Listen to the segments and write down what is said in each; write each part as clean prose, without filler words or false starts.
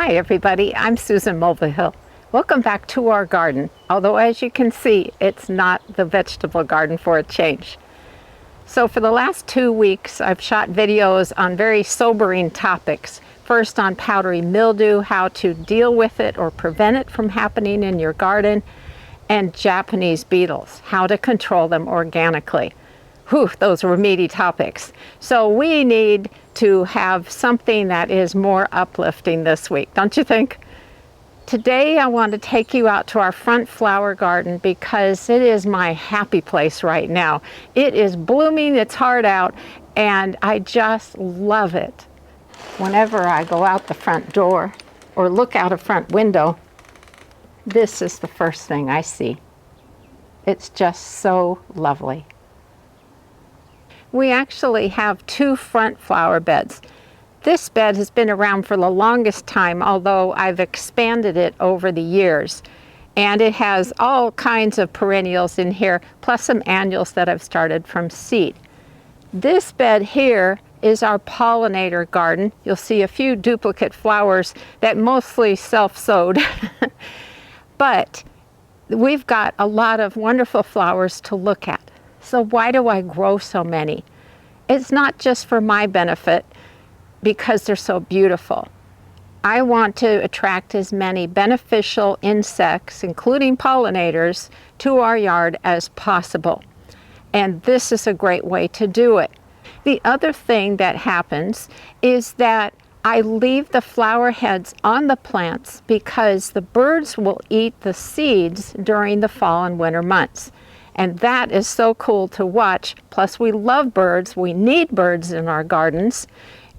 Hi everybody, I'm Susan Mulvihill. Welcome back to our garden, although as you can see, it's not the vegetable garden for a change. So for the last 2 weeks, I've shot videos on very sobering topics. First on powdery mildew, how to deal with it or prevent it from happening in your garden, and Japanese beetles, how to control them organically. Whew, those were meaty topics. So we need to have something that is more uplifting this week, don't you think? Today I want to take you out to our front flower garden because it is my happy place right now. It is blooming its heart out and I just love it. Whenever I go out the front door or look out a front window, this is the first thing I see. It's just so lovely. We actually have 2 front flower beds. This bed has been around for the longest time, although I've expanded it over the years. And it has all kinds of perennials in here, plus some annuals that I've started from seed. This bed here is our pollinator garden. You'll see a few duplicate flowers that mostly self-sowed. But we've got a lot of wonderful flowers to look at. So why do I grow so many? It's not just for my benefit because they're so beautiful. I want to attract as many beneficial insects, including pollinators, to our yard as possible. And this is a great way to do it. The other thing that happens is that I leave the flower heads on the plants because the birds will eat the seeds during the fall and winter months. And that is so cool to watch. Plus we love birds, we need birds in our gardens,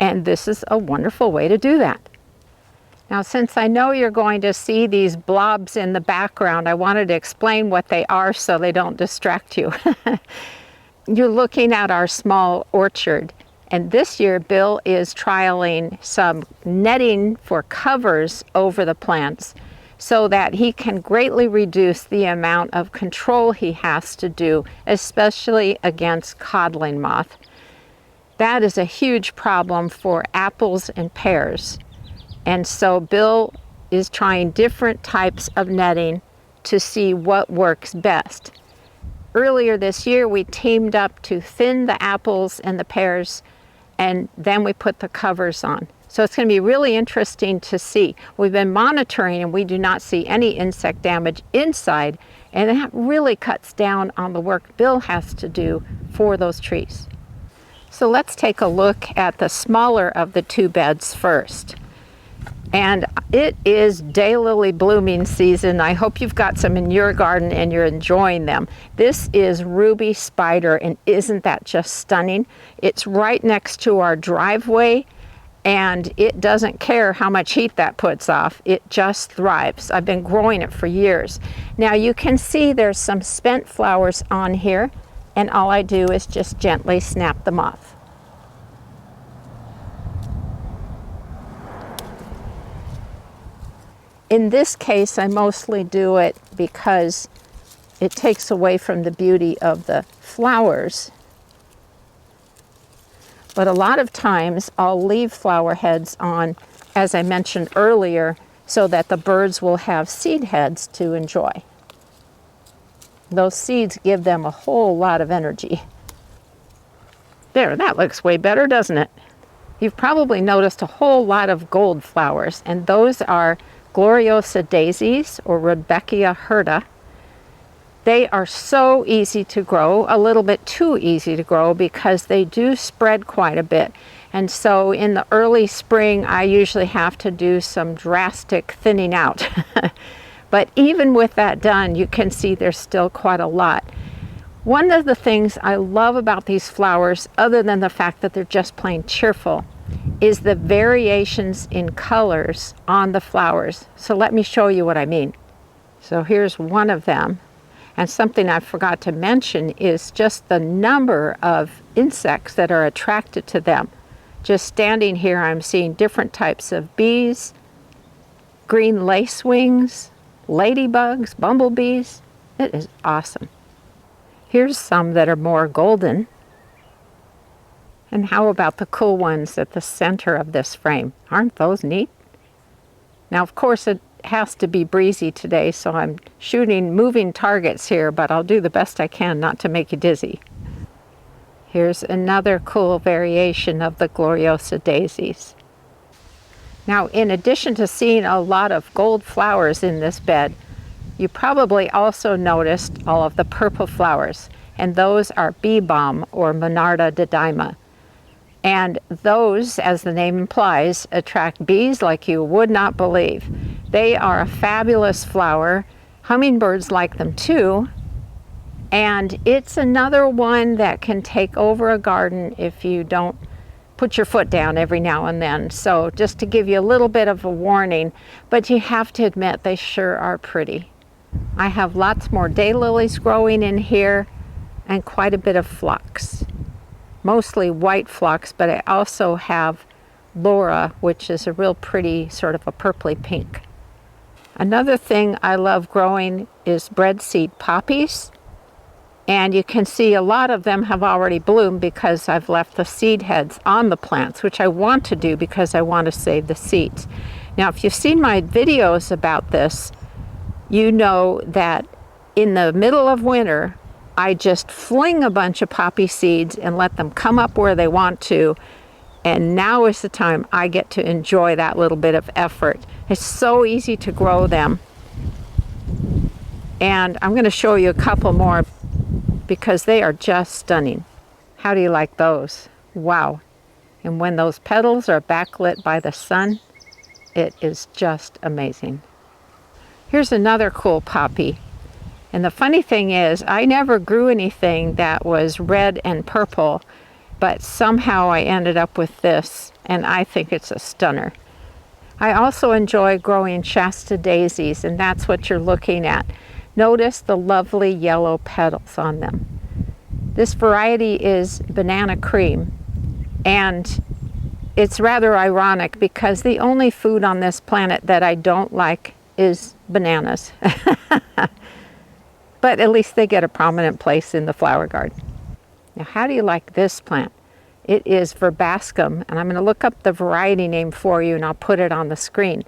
and this is a wonderful way to do that. Now since I know you're going to see these blobs in the background, I wanted to explain what they are so they don't distract you. You're looking at our small orchard, and this year Bill is trialing some netting for covers over the plants so that he can greatly reduce the amount of control he has to do, especially against codling moth. That is a huge problem for apples and pears. And so Bill is trying different types of netting to see what works best. Earlier this year, we teamed up to thin the apples and the pears, and then we put the covers on. So it's going to be really interesting to see. We've been monitoring and we do not see any insect damage inside, and that really cuts down on the work Bill has to do for those trees. So let's take a look at the smaller of the 2 beds first. And it is daylily blooming season. I hope you've got some in your garden and you're enjoying them. This is ruby spider, and isn't that just stunning? It's right next to our driveway, and it doesn't care how much heat that puts off. It just thrives. I've been growing it for years. Now you can see there's some spent flowers on here, and all I do is just gently snap them off. In this case, I mostly do it because it takes away from the beauty of the flowers. But a lot of times I'll leave flower heads on, as I mentioned earlier, so that the birds will have seed heads to enjoy. Those seeds give them a whole lot of energy. There, that looks way better, doesn't it? You've probably noticed a whole lot of gold flowers, and those are Gloriosa daisies or Rudbeckia hirta. They are so easy to grow, a little bit too easy to grow because they do spread quite a bit. And so in the early spring, I usually have to do some drastic thinning out. But even with that done, you can see there's still quite a lot. One of the things I love about these flowers, other than the fact that they're just plain cheerful, is the variations in colors on the flowers. So let me show you what I mean. So here's one of them. And something I forgot to mention is just the number of insects that are attracted to them. Just standing here, I'm seeing different types of bees, green lacewings, ladybugs, bumblebees. It is awesome. Here's some that are more golden. And how about the cool ones at the center of this frame? Aren't those neat? Now, of course, it has to be breezy today, so I'm shooting moving targets here, but I'll do the best I can not to make you dizzy. Here's another cool variation of the Gloriosa daisies. Now, in addition to seeing a lot of gold flowers in this bed, you probably also noticed all of the purple flowers, and those are bee balm or Monarda didyma. And those, as the name implies, attract bees like you would not believe. They are a fabulous flower. Hummingbirds like them too. And it's another one that can take over a garden if you don't put your foot down every now and then. So just to give you a little bit of a warning, but you have to admit they sure are pretty. I have lots more daylilies growing in here and quite a bit of phlox. Mostly white phlox, but I also have Laura, which is a real pretty sort of a purpley pink. Another thing I love growing is breadseed poppies. And you can see a lot of them have already bloomed because I've left the seed heads on the plants, which I want to do because I want to save the seeds. Now, if you've seen my videos about this, you know that in the middle of winter, I just fling a bunch of poppy seeds and let them come up where they want to. And now is the time I get to enjoy that little bit of effort. It's so easy to grow them. And I'm going to show you a couple more because they are just stunning. How do you like those? Wow. And when those petals are backlit by the sun, it is just amazing. Here's another cool poppy. And the funny thing is, I never grew anything that was red and purple, but somehow I ended up with this, and I think it's a stunner. I also enjoy growing Shasta daisies, and that's what you're looking at. Notice the lovely yellow petals on them. This variety is banana cream, and it's rather ironic because the only food on this planet that I don't like is bananas. But at least they get a prominent place in the flower garden. Now, how do you like this plant? It is verbascum, and I'm going to look up the variety name for you and I'll put it on the screen.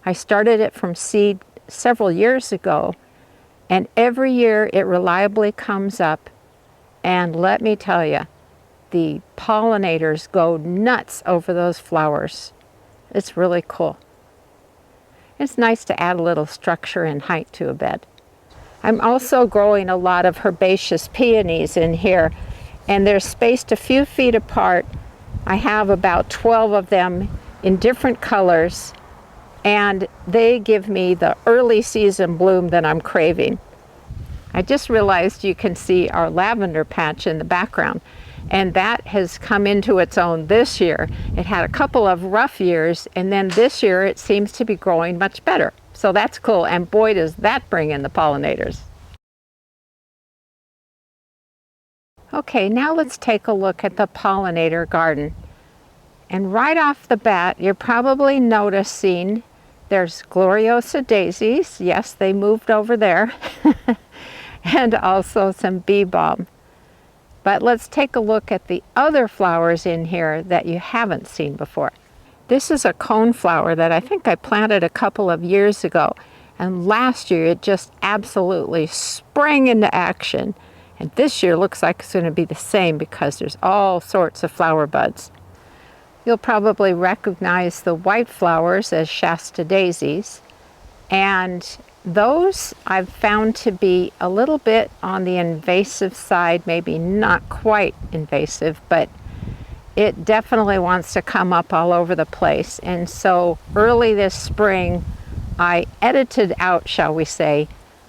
I started it from seed several years ago, and every year it reliably comes up, and let me tell you, the pollinators go nuts over those flowers. It's really cool. It's nice to add a little structure and height to a bed. I'm also growing a lot of herbaceous peonies in here, and they're spaced a few feet apart. I have about 12 of them in different colors, and they give me the early season bloom that I'm craving. I just realized you can see our lavender patch in the background, and that has come into its own this year. It had a couple of rough years, and then this year it seems to be growing much better. So that's cool, and boy does that bring in the pollinators. Okay, now let's take a look at the pollinator garden. And right off the bat, you're probably noticing there's Gloriosa daisies. Yes, they moved over there. And also some bee balm. But let's take a look at the other flowers in here that you haven't seen before. This is a coneflower that I think I planted a couple of years ago, and last year it just absolutely sprang into action. And this year looks like it's going to be the same because there's all sorts of flower buds. You'll probably recognize the white flowers as Shasta daisies, and those I've found to be a little bit on the invasive side, maybe not quite invasive, but it definitely wants to come up all over the place. And so early this spring, I edited out, shall we say,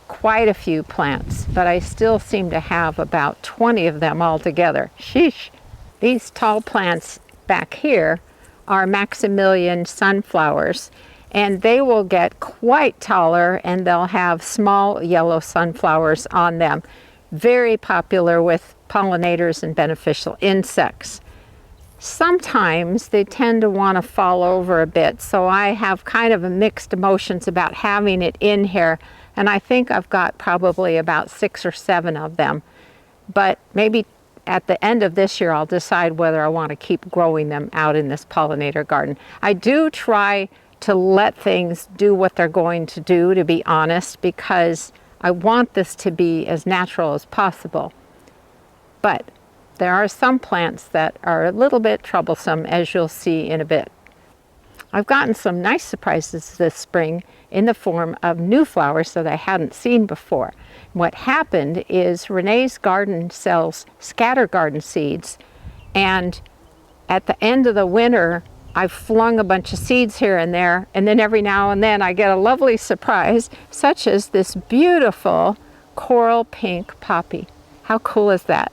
quite a few plants, but I still seem to have about 20 of them all together. Sheesh! These tall plants back here are Maximilian sunflowers, and they will get quite taller, and they'll have small yellow sunflowers on them. Very popular with pollinators and beneficial insects. Sometimes they tend to want to fall over a bit, so I have kind of a mixed emotions about having it in here, and I think I've got probably about 6 or 7 of them. But maybe at the end of this year I'll decide whether I want to keep growing them out in this pollinator garden. I do try to let things do what they're going to do, to be honest, because I want this to be as natural as possible. But there are some plants that are a little bit troublesome, as you'll see in a bit. I've gotten some nice surprises this spring in the form of new flowers that I hadn't seen before. What happened is Renee's garden sells scatter garden seeds, and at the end of the winter I flung a bunch of seeds here and there, and then every now and then I get a lovely surprise, such as this beautiful coral pink poppy. How cool is that?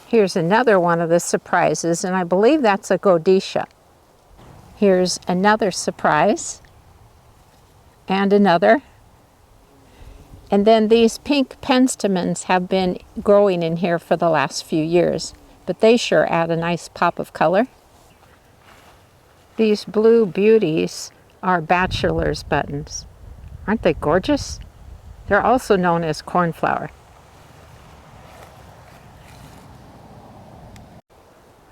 Here's another one of the surprises, and I believe that's a Godetia. Here's another surprise, and another. And then these pink penstemons have been growing in here for the last few years, but they sure add a nice pop of color. These blue beauties are bachelor's buttons. Aren't they gorgeous? They're also known as cornflower.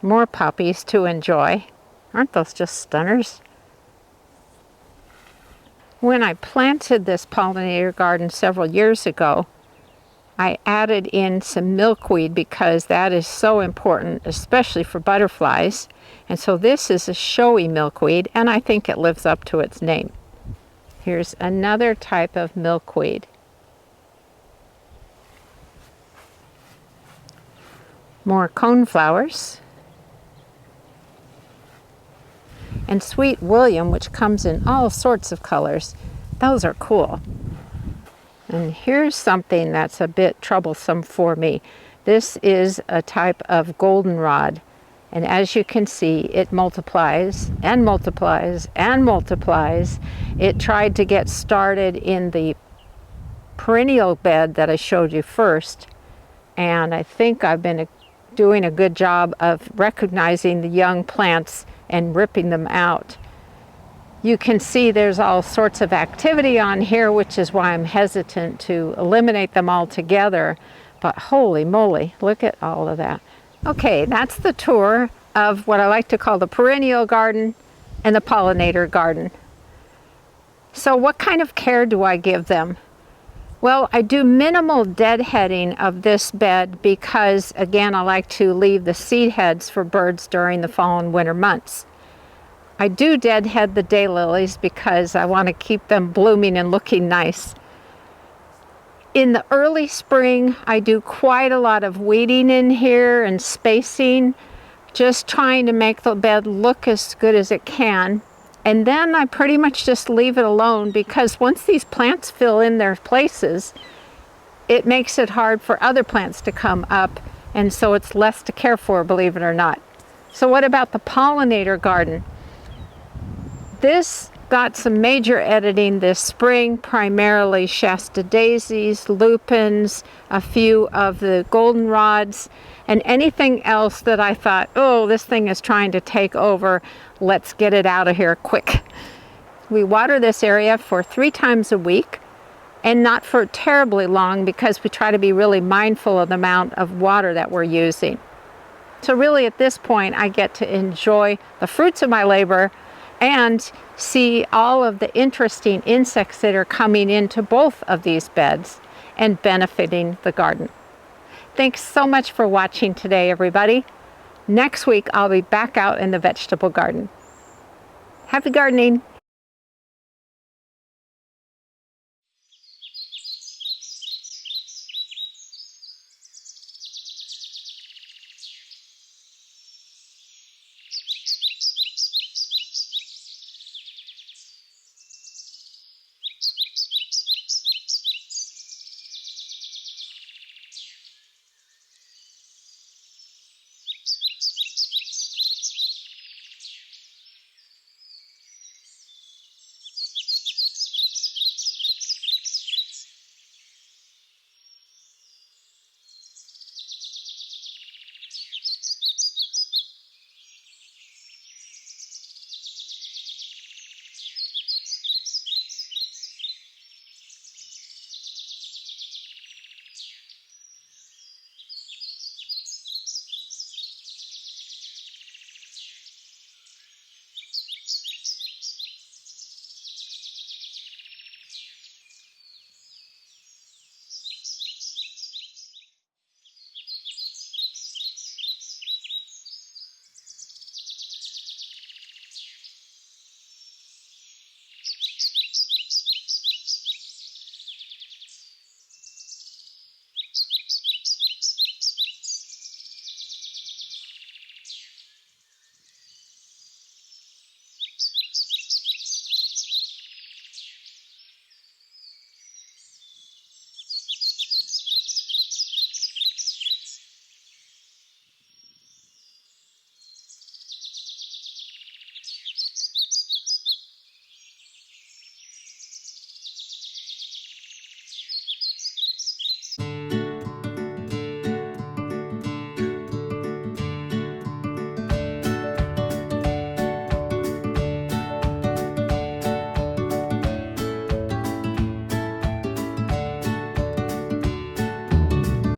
More poppies to enjoy. Aren't those just stunners? When I planted this pollinator garden several years ago, I added in some milkweed because that is so important, especially for butterflies. And so this is a showy milkweed, and I think it lives up to its name. Here's another type of milkweed. More coneflowers. And Sweet William, which comes in all sorts of colors. Those are cool. And here's something that's a bit troublesome for me. This is a type of goldenrod. And as you can see, it multiplies and multiplies and multiplies. It tried to get started in the perennial bed that I showed you first. And I think I've been doing a good job of recognizing the young plants and ripping them out. You can see there's all sorts of activity on here, which is why I'm hesitant to eliminate them altogether. But holy moly, look at all of that. Okay, that's the tour of what I like to call the perennial garden and the pollinator garden. So what kind of care do I give them? Well, I do minimal deadheading of this bed because, again, I like to leave the seed heads for birds during the fall and winter months. I do deadhead the daylilies because I want to keep them blooming and looking nice. In the early spring, I do quite a lot of weeding in here and spacing, just trying to make the bed look as good as it can. And then I pretty much just leave it alone because once these plants fill in their places, it makes it hard for other plants to come up, and so it's less to care for, believe it or not. So what about the pollinator garden? This got some major editing this spring, primarily Shasta daisies, lupins, a few of the goldenrods, and anything else that I thought, oh, this thing is trying to take over, let's get it out of here quick. We water this area for 3 times a week, and not for terribly long because we try to be really mindful of the amount of water that we're using. So really at this point I get to enjoy the fruits of my labor and see all of the interesting insects that are coming into both of these beds and benefiting the garden. Thanks so much for watching today, everybody. Next week I'll be back out in the vegetable garden. Happy gardening!